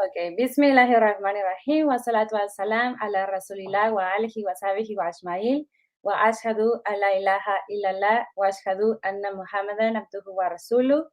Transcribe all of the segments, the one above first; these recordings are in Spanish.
Okay, Bismillahirrahmanirrahim, wa salatu wa salam ala rasulillah wa alihi wa sahbihi wa ajma'in, wa ashhadu an la ilaha illallah wa ashhadu anna Muhammadan abduhu wa rasuluh.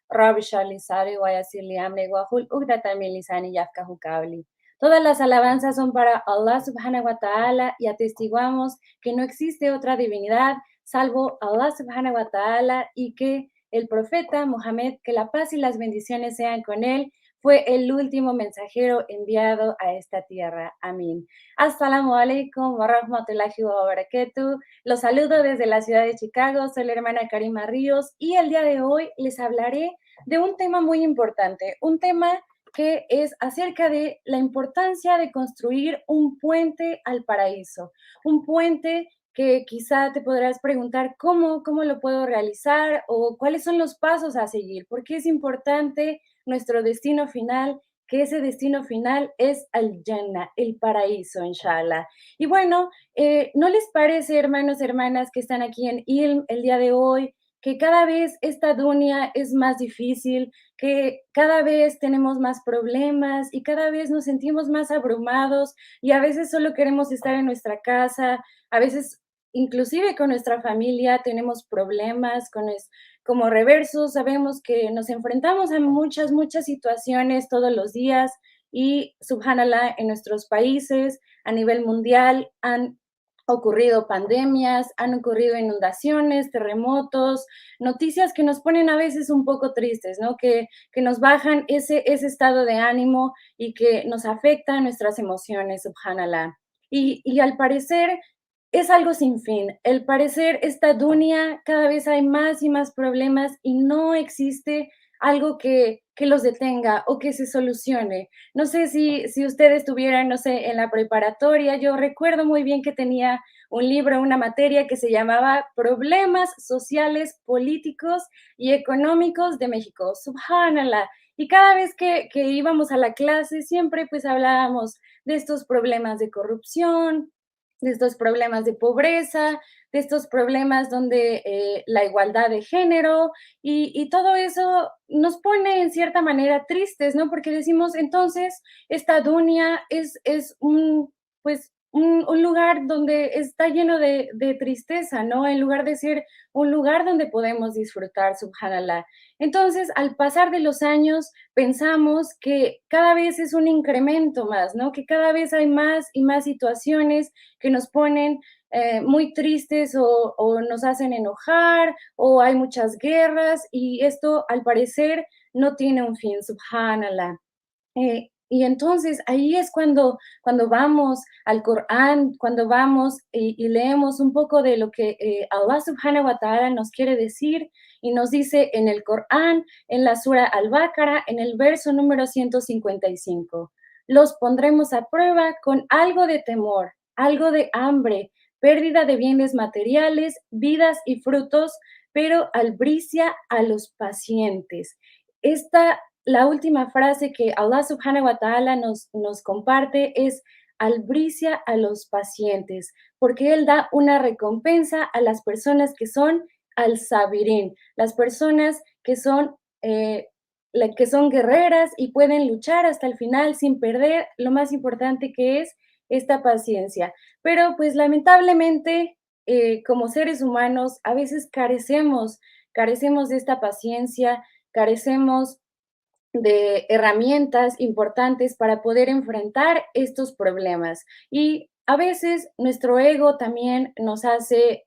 Rabbi shrah li sadri wa yassir li amri wa hlul uqdatan min lisani yafqahu qawli. Todas las alabanzas son para Allah subhanahu wa ta'ala y atestiguamos que no existe otra divinidad salvo Allah subhanahu wa ta'ala y que el profeta Muhammad, que la paz y las bendiciones sean con él, fue el último mensajero enviado a esta tierra. Amén. Assalamu alaikum wa rahmatullahi wa barakatuh. Los saludo desde la ciudad de Chicago. Soy la hermana Karima Ríos y el día de hoy les hablaré de un tema muy importante, un tema que es acerca de la importancia de construir un puente al paraíso, un puente que quizá te podrás preguntar cómo lo puedo realizar o cuáles son los pasos a seguir, por qué es importante nuestro destino final, que ese destino final es al-Jannah, el paraíso, inshallah. Y bueno, ¿no les parece, hermanos, hermanas, que están aquí en ILM el día de hoy, que cada vez esta dunia es más difícil, que cada vez tenemos más problemas y cada vez nos sentimos más abrumados y a veces solo queremos estar en nuestra casa, a veces inclusive con nuestra familia tenemos problemas, como reversos sabemos que nos enfrentamos a muchas situaciones todos los días y, subhanallah, en nuestros países, a nivel mundial, han ocurrido pandemias, han ocurrido inundaciones, terremotos, noticias que nos ponen a veces un poco tristes, ¿no? Que nos bajan ese estado de ánimo y que nos afectan nuestras emociones, subhanallah. Y al parecer es algo sin fin. Al parecer, esta dunia cada vez hay más y más problemas y no existe algo que los detenga o que se solucione. No sé si ustedes tuvieran, no sé, en la preparatoria, yo recuerdo muy bien que tenía un libro, una materia que se llamaba Problemas Sociales, Políticos y Económicos de México. Subhanallah. Y cada vez que íbamos a la clase, siempre pues hablábamos de estos problemas de corrupción, de estos problemas de pobreza, de estos problemas donde la igualdad de género y todo eso nos pone en cierta manera tristes, ¿no? Porque decimos, entonces, esta dunia es pues, un lugar donde está lleno de tristeza, ¿no? En lugar de ser un lugar donde podemos disfrutar, subhanallah. Entonces, al pasar de los años, pensamos que cada vez es un incremento más, ¿no? Que cada vez hay más y más situaciones que nos ponen muy tristes o nos hacen enojar o hay muchas guerras y esto al parecer no tiene un fin, subhanallah. Y entonces ahí es cuando vamos al Corán, cuando vamos y leemos un poco de lo que Allah subhanahu wa ta'ala nos quiere decir y nos dice en el Corán, en la Sura Al-Baqarah, en el verso número 155. Los pondremos a prueba con algo de temor, algo de hambre, pérdida de bienes materiales, vidas y frutos, pero albricia a los pacientes. Esta la última frase que Allah subhanahu wa ta'ala nos comparte es albricia a los pacientes, porque Él da una recompensa a las personas que son al-sabirin, las personas que son guerreras y pueden luchar hasta el final sin perder lo más importante que es esta paciencia. Pero pues lamentablemente, como seres humanos, a veces carecemos de esta paciencia, carecemos de herramientas importantes para poder enfrentar estos problemas. Y a veces nuestro ego también nos hace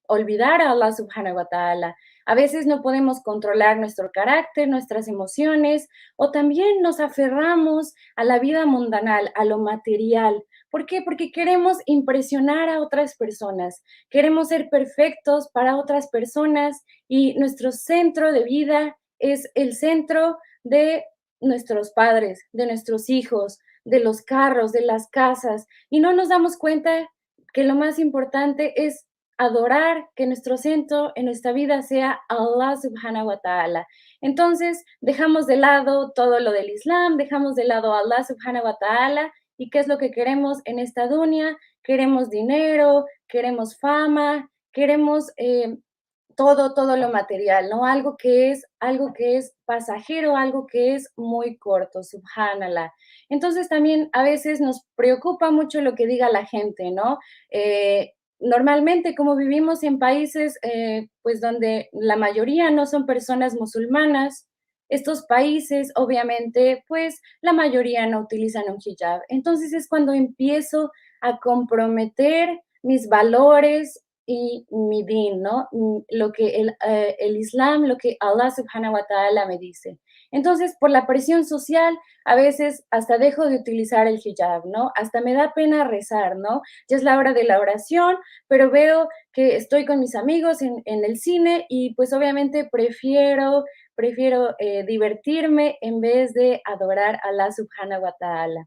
olvidar a Allah subhanahu wa ta'ala. A veces no podemos controlar nuestro carácter, nuestras emociones, o también nos aferramos a la vida mundanal, a lo material. ¿Por qué? Porque queremos impresionar a otras personas, queremos ser perfectos para otras personas y nuestro centro de vida es el centro de nuestros padres, de nuestros hijos, de los carros, de las casas, y no nos damos cuenta que lo más importante es adorar, que nuestro centro en nuestra vida sea Allah subhanahu wa ta'ala. Entonces, dejamos de lado todo lo del Islam, dejamos de lado a Allah subhanahu wa ta'ala, y qué es lo que queremos en esta dunya. Queremos dinero, queremos fama, queremos todo lo material, ¿no? Algo que es pasajero, algo que es muy corto, subhanallah. Entonces también a veces nos preocupa mucho lo que diga la gente, ¿no? Normalmente como vivimos en países pues donde la mayoría no son personas musulmanas, estos países obviamente pues la mayoría no utilizan un hijab. Entonces es cuando empiezo a comprometer mis valores y mi din, ¿no? Lo que el Islam, lo que Allah subhanahu wa ta'ala me dice. Entonces, por la presión social, a veces hasta dejo de utilizar el hijab, ¿no? Hasta me da pena rezar, ¿no? Ya es la hora de la oración, pero veo que estoy con mis amigos en el cine y pues obviamente prefiero divertirme en vez de adorar a Allah subhanahu wa ta'ala.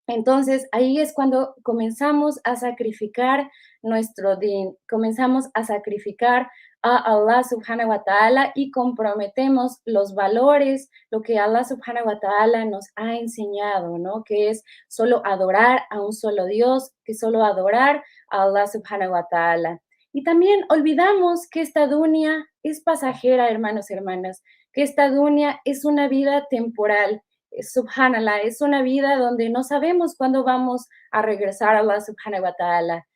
Entonces, ahí es cuando comenzamos a sacrificar nuestro din, comenzamos a sacrificar a Allah subhanahu wa ta'ala y comprometemos los valores, lo que Allah subhanahu wa ta'ala nos ha enseñado, ¿no? Que es solo adorar a un solo Dios, que solo adorar a Allah subhanahu wa ta'ala. Y también olvidamos que esta dunya es pasajera, hermanos, hermanas, que esta dunya es una vida temporal. Subhanallah, es una vida donde no sabemos cuándo vamos a regresar a Allah subhanahu wa ta'ala.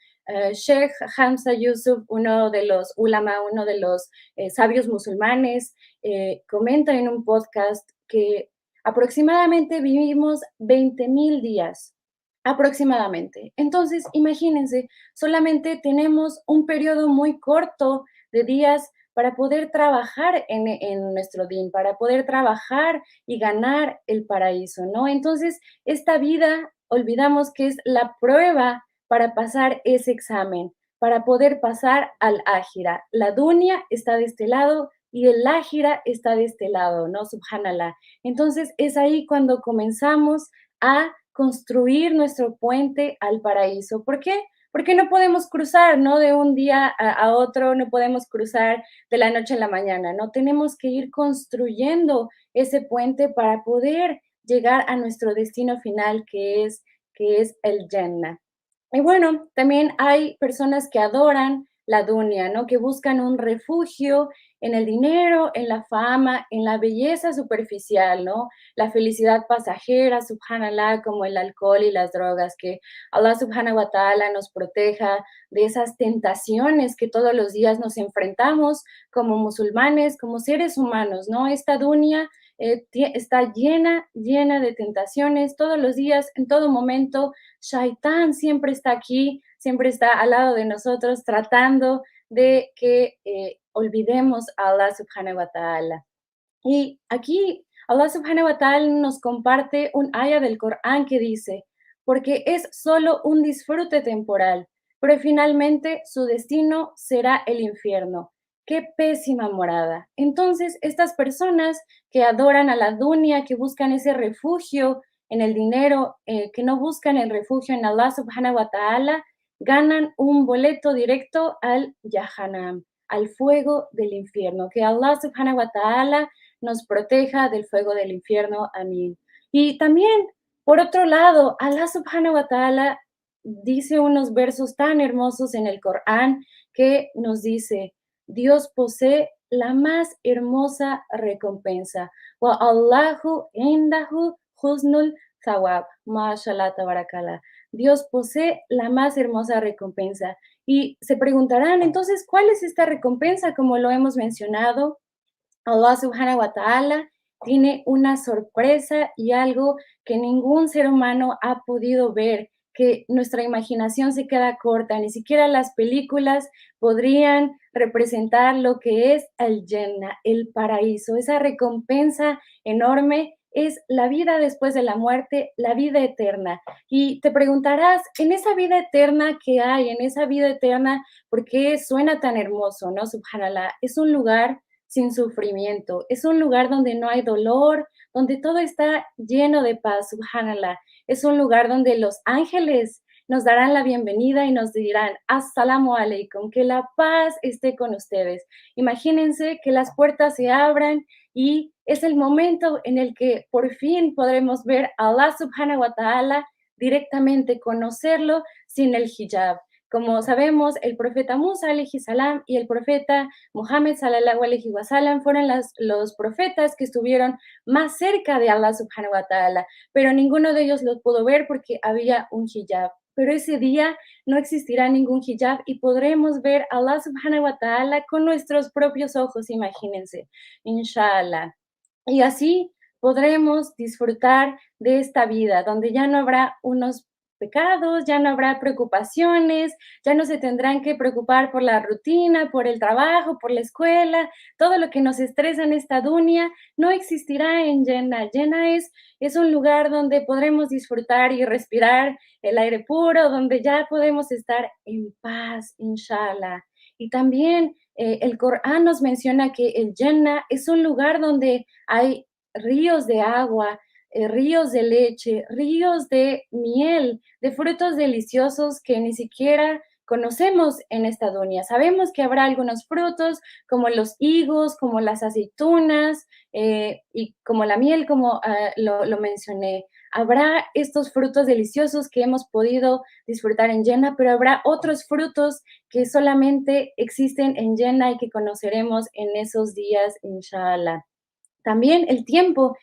Sheikh Hamza Yusuf, uno de los ulama, uno de los sabios musulmanes, comenta en un podcast que aproximadamente vivimos 20,000 días, aproximadamente. Entonces, imagínense, solamente tenemos un periodo muy corto de días para poder trabajar en nuestro din, para poder trabajar y ganar el paraíso, ¿no? Entonces, esta vida, olvidamos que es la prueba para pasar ese examen, para poder pasar al ájira. La dunya está de este lado y el ájira está de este lado, ¿no? Subhanallah. Entonces, es ahí cuando comenzamos a construir nuestro puente al paraíso. ¿Por qué? Porque no podemos cruzar, ¿no? De un día a otro, no podemos cruzar de la noche a la mañana, ¿no? Tenemos que ir construyendo ese puente para poder llegar a nuestro destino final, que es el Jannah. Y bueno, también hay personas que adoran la dunya, ¿no? Que buscan un refugio en el dinero, en la fama, en la belleza superficial, ¿no? La felicidad pasajera, subhanallah, como el alcohol y las drogas, que Allah subhanahu wa ta'ala nos proteja de esas tentaciones que todos los días nos enfrentamos como musulmanes, como seres humanos, ¿no? Esta dunya está llena de tentaciones todos los días, en todo momento. Shaitán siempre está aquí, siempre está al lado de nosotros tratando de que olvidemos a Allah subhanahu wa ta'ala. Y aquí Allah subhanahu wa ta'ala nos comparte un aya del Corán que dice, porque es solo un disfrute temporal, pero finalmente su destino será el infierno. Qué pésima morada. Entonces, estas personas que adoran a la dunya, que buscan ese refugio en el dinero, que no buscan el refugio en Allah subhanahu wa ta'ala, ganan un boleto directo al Jahannam, al fuego del infierno. Que Allah subhanahu wa ta'ala nos proteja del fuego del infierno. Amén. Y también, por otro lado, Allah subhanahu wa ta'ala dice unos versos tan hermosos en el Corán que nos dice, Dios posee la más hermosa recompensa. Wa Allahu indahu husnul thawab. Mashallah tabarakallah. Dios posee la más hermosa recompensa. Y se preguntarán, entonces, ¿cuál es esta recompensa? Como lo hemos mencionado, Allah subhanahu wa ta'ala tiene una sorpresa y algo que ningún ser humano ha podido ver, que nuestra imaginación se queda corta, ni siquiera las películas podrían representar lo que es el Jannah, el paraíso, esa recompensa enorme es la vida después de la muerte, la vida eterna. Y te preguntarás, en esa vida eterna que hay, en esa vida eterna, ¿por qué suena tan hermoso, no? Subhanallah, es un lugar sin sufrimiento. Es un lugar donde no hay dolor, donde todo está lleno de paz, subhanallah. Es un lugar donde los ángeles nos darán la bienvenida y nos dirán, assalamu alaikum, que la paz esté con ustedes. Imagínense que las puertas se abran y es el momento en el que por fin podremos ver a Allah subhanahu wa ta'ala directamente, conocerlo sin el hijab. Como sabemos, el profeta Musa alayhi salam y el profeta Muhammad sallallahu alayhi wa sallam fueron los profetas que estuvieron más cerca de Allah subhanahu wa ta'ala, pero ninguno de ellos los pudo ver porque había un hijab. Pero ese día no existirá ningún hijab y podremos ver a Allah subhanahu wa ta'ala con nuestros propios ojos, imagínense, inshallah. Y así podremos disfrutar de esta vida, donde ya no habrá unos pecados, ya no habrá preocupaciones, ya no se tendrán que preocupar por la rutina, por el trabajo, por la escuela, todo lo que nos estresa en esta dunia no existirá en Jannah. Jannah es un lugar donde podremos disfrutar y respirar el aire puro, donde ya podemos estar en paz, inshallah. Y también el Corán nos menciona que el Jannah es un lugar donde hay ríos de agua, ríos de leche, ríos de miel, de frutos deliciosos que ni siquiera conocemos en esta dunia. Sabemos que habrá algunos frutos como los higos, como las aceitunas y como la miel, como lo mencioné. Habrá estos frutos deliciosos que hemos podido disfrutar en Jannah, pero habrá otros frutos que solamente existen en Jannah y que conoceremos en esos días, inshallah. También el tiempo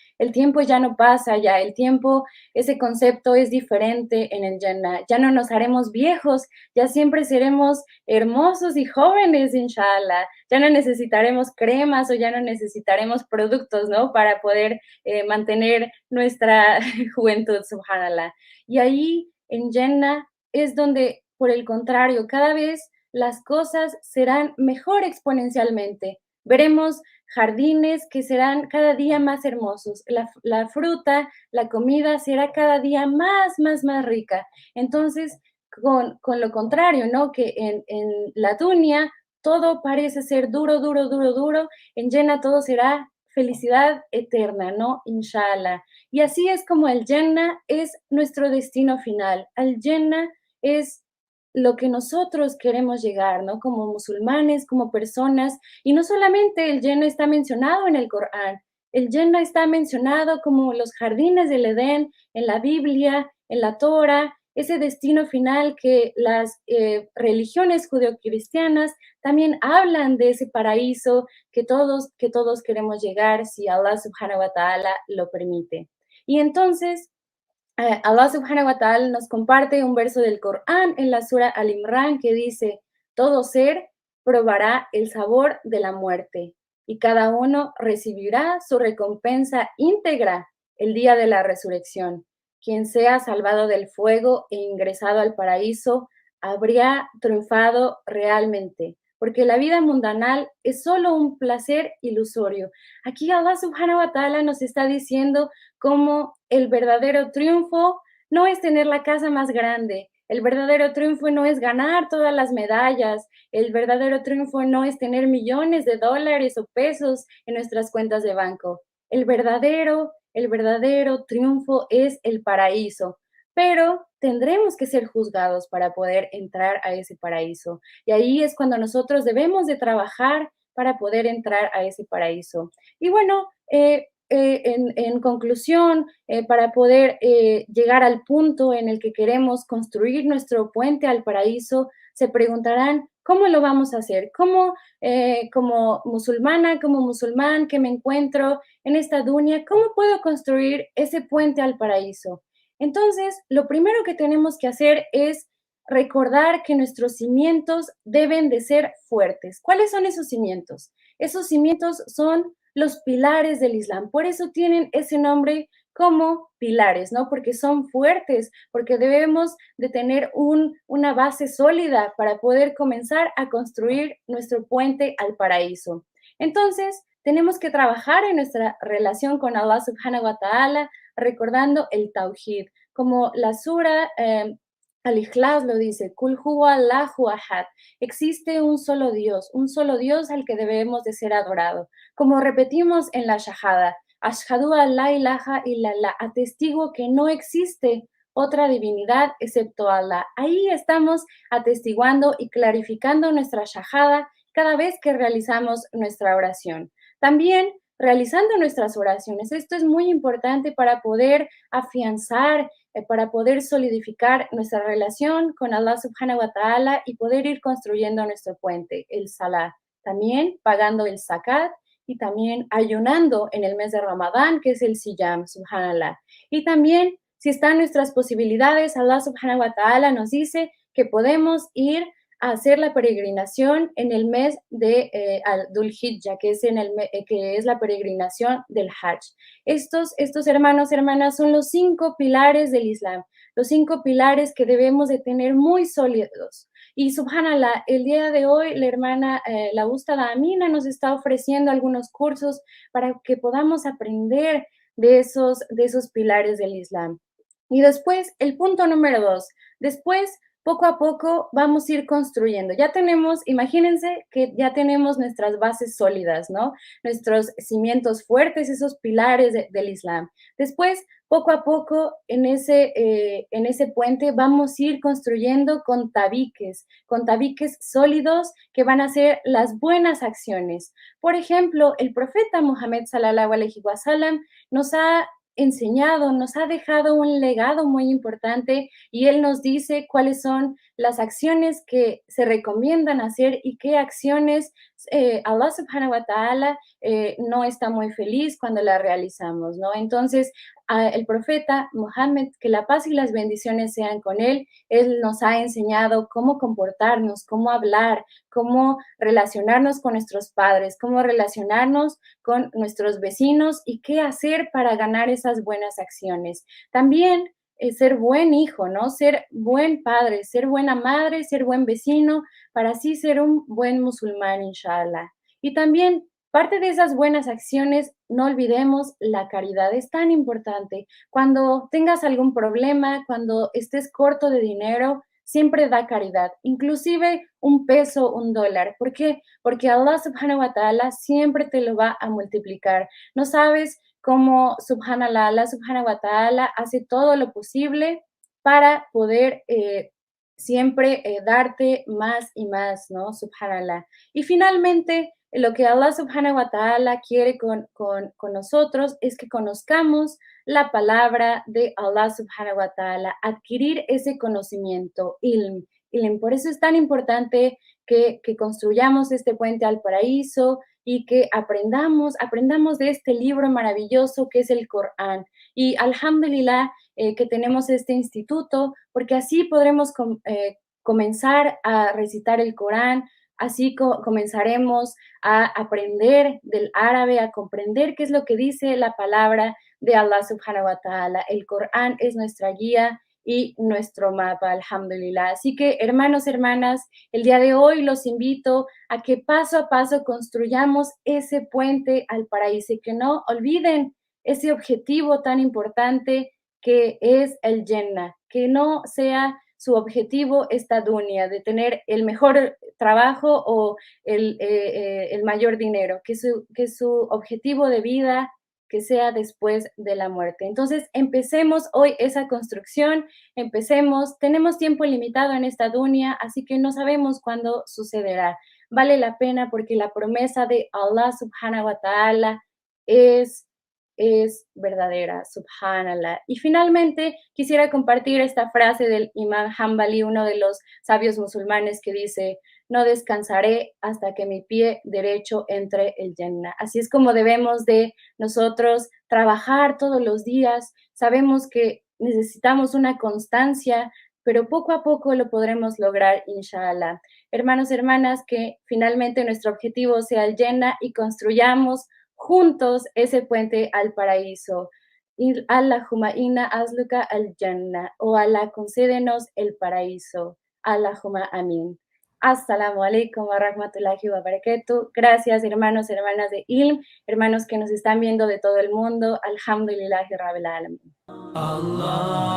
ya no pasa, ya el tiempo, ese concepto es diferente en el Jannah. Ya no nos haremos viejos, ya siempre seremos hermosos y jóvenes, inshallah. Ya no necesitaremos cremas o ya no necesitaremos productos, ¿no? Para poder mantener nuestra juventud, subhanallah. Y ahí en Jannah es donde, por el contrario, cada vez las cosas serán mejor exponencialmente. Veremos jardines que serán cada día más hermosos. La fruta, la comida será cada día más rica. Entonces, con lo contrario, ¿no? Que en la dunya todo parece ser duro. En Jannah todo será felicidad eterna, ¿no? Inshallah. Y así es como el Jannah es nuestro destino final. Al Jannah es lo que nosotros queremos llegar, ¿no? Como musulmanes, como personas. Y no solamente el Jannah está mencionado en el Corán, el Jannah está mencionado como los jardines del Edén en la Biblia, en la Torah, ese destino final que las religiones judeocristianas también hablan de ese paraíso que todos queremos llegar si Allah subhanahu wa ta'ala lo permite. Y entonces, Allah subhanahu wa ta'ala nos comparte un verso del Corán en la sura Al-Imran que dice, todo ser probará el sabor de la muerte y cada uno recibirá su recompensa íntegra el día de la resurrección. Quien sea salvado del fuego e ingresado al paraíso habría triunfado realmente, porque la vida mundanal es solo un placer ilusorio. Aquí Allah subhanahu wa ta'ala nos está diciendo cómo el verdadero triunfo no es tener la casa más grande, el verdadero triunfo no es ganar todas las medallas, el verdadero triunfo no es tener millones de dólares o pesos en nuestras cuentas de banco. El verdadero triunfo es el paraíso, pero tendremos que ser juzgados para poder entrar a ese paraíso. Y ahí es cuando nosotros debemos de trabajar para poder entrar a ese paraíso. Y bueno, en conclusión, para poder llegar al punto en el que queremos construir nuestro puente al paraíso, se preguntarán, ¿cómo lo vamos a hacer? ¿Cómo, como musulmana, como musulmán que me encuentro en esta dunya, cómo puedo construir ese puente al paraíso? Entonces, lo primero que tenemos que hacer es recordar que nuestros cimientos deben de ser fuertes. ¿Cuáles son esos cimientos? Esos cimientos son los pilares del Islam. Por eso tienen ese nombre como pilares, ¿no? Porque son fuertes, porque debemos de tener una base sólida para poder comenzar a construir nuestro puente al paraíso. Entonces, tenemos que trabajar en nuestra relación con Allah subhanahu wa ta'ala, recordando el tawhid, como la sura Al-Ikhlas lo dice, Kul huwa Allahu ahad, existe un solo Dios al que debemos de ser adorado. Como repetimos en la Shahada, Ashhadu an la ilaha illallah, atestigo que no existe otra divinidad excepto Allah. Ahí estamos atestiguando y clarificando nuestra Shahada cada vez que realizamos nuestra oración. También realizando nuestras oraciones. Esto es muy importante para poder afianzar para poder solidificar nuestra relación con Allah subhanahu wa ta'ala y poder ir construyendo nuestro puente, el Salah. También pagando el zakat y también ayunando en el mes de Ramadán, que es el Siyam, subhanallah. Y también, si están nuestras posibilidades, Allah subhanahu wa ta'ala nos dice que podemos ir a hacer la peregrinación en el mes de Dhul Hijjah, que es la peregrinación del Hajj. Estos hermanos, hermanas, son los 5 pilares del Islam, los 5 pilares que debemos de tener muy sólidos. Y subhanallah, el día de hoy la hermana, la Ustada Amina, nos está ofreciendo algunos cursos para que podamos aprender de esos pilares del Islam. Y después, el punto número 2, después, poco a poco vamos a ir construyendo. Ya tenemos, imagínense que ya tenemos nuestras bases sólidas, ¿no? Nuestros cimientos fuertes, esos pilares del Islam. Después, poco a poco, en ese puente vamos a ir construyendo con tabiques sólidos que van a ser las buenas acciones. Por ejemplo, el profeta Muhammad sallallahu alaihi wasallam nos ha enseñado, nos ha dejado un legado muy importante y él nos dice cuáles son las acciones que se recomiendan hacer y qué acciones Allah subhanahu wa ta'ala no está muy feliz cuando las realizamos, ¿no? Entonces, el profeta Muhammad, que la paz y las bendiciones sean con él nos ha enseñado cómo comportarnos, cómo hablar, cómo relacionarnos con nuestros padres, cómo relacionarnos con nuestros vecinos y qué hacer para ganar esas buenas acciones. También ser buen hijo, ¿no? Ser buen padre, ser buena madre, ser buen vecino, para así ser un buen musulmán, inshallah. Y también parte de esas buenas acciones, no olvidemos, la caridad es tan importante. Cuando tengas algún problema, cuando estés corto de dinero, siempre da caridad, inclusive un peso, un dólar. ¿Por qué? Porque Allah subhanahu wa ta'ala siempre te lo va a multiplicar. No sabes cómo, subhanallah, Allah subhanahu wa ta'ala hace todo lo posible para poder siempre darte más y más, ¿no? Subhanallah. Y finalmente, lo que Allah subhanahu wa ta'ala quiere con nosotros es que conozcamos la palabra de Allah subhanahu wa ta'ala, adquirir ese conocimiento, ilm. Por eso es tan importante que construyamos este puente al paraíso y que aprendamos de este libro maravilloso que es el Corán. Y alhamdulillah que tenemos este instituto, porque así podremos comenzar a recitar el Corán, así comenzaremos a aprender del árabe, a comprender qué es lo que dice la palabra de Allah subhanahu wa ta'ala. El Corán es nuestra guía y nuestro mapa, alhamdulillah. Así que, hermanos, hermanas, el día de hoy los invito a que paso a paso construyamos ese puente al paraíso y que no olviden ese objetivo tan importante que es el Jannah, que no sea su objetivo esta dunya, de tener el mejor trabajo o el mayor dinero, que su objetivo de vida que sea después de la muerte. Entonces, empecemos hoy esa construcción, tenemos tiempo limitado en esta dunya, así que no sabemos cuándo sucederá. Vale la pena porque la promesa de Allah subhanahu wa ta'ala es verdadera, subhanallah. Y finalmente quisiera compartir esta frase del Imam Hanbali, uno de los sabios musulmanes, que dice: no descansaré hasta que mi pie derecho entre el Jannah. Así es como debemos de nosotros trabajar todos los días. Sabemos que necesitamos una constancia, pero poco a poco lo podremos lograr, inshallah. Hermanos, hermanas, que finalmente nuestro objetivo sea el Jannah y construyamos juntos ese puente al paraíso. Allahumma inna azluka al Jannah, o Allah, concédenos el paraíso. Allahumma amin. Assalamu alaikum wa rahmatullahi wa barakatuh. Gracias, hermanos, hermanas de Ilm, hermanos que nos están viendo de todo el mundo. Alhamdulillahi rabbil alamin. Allah.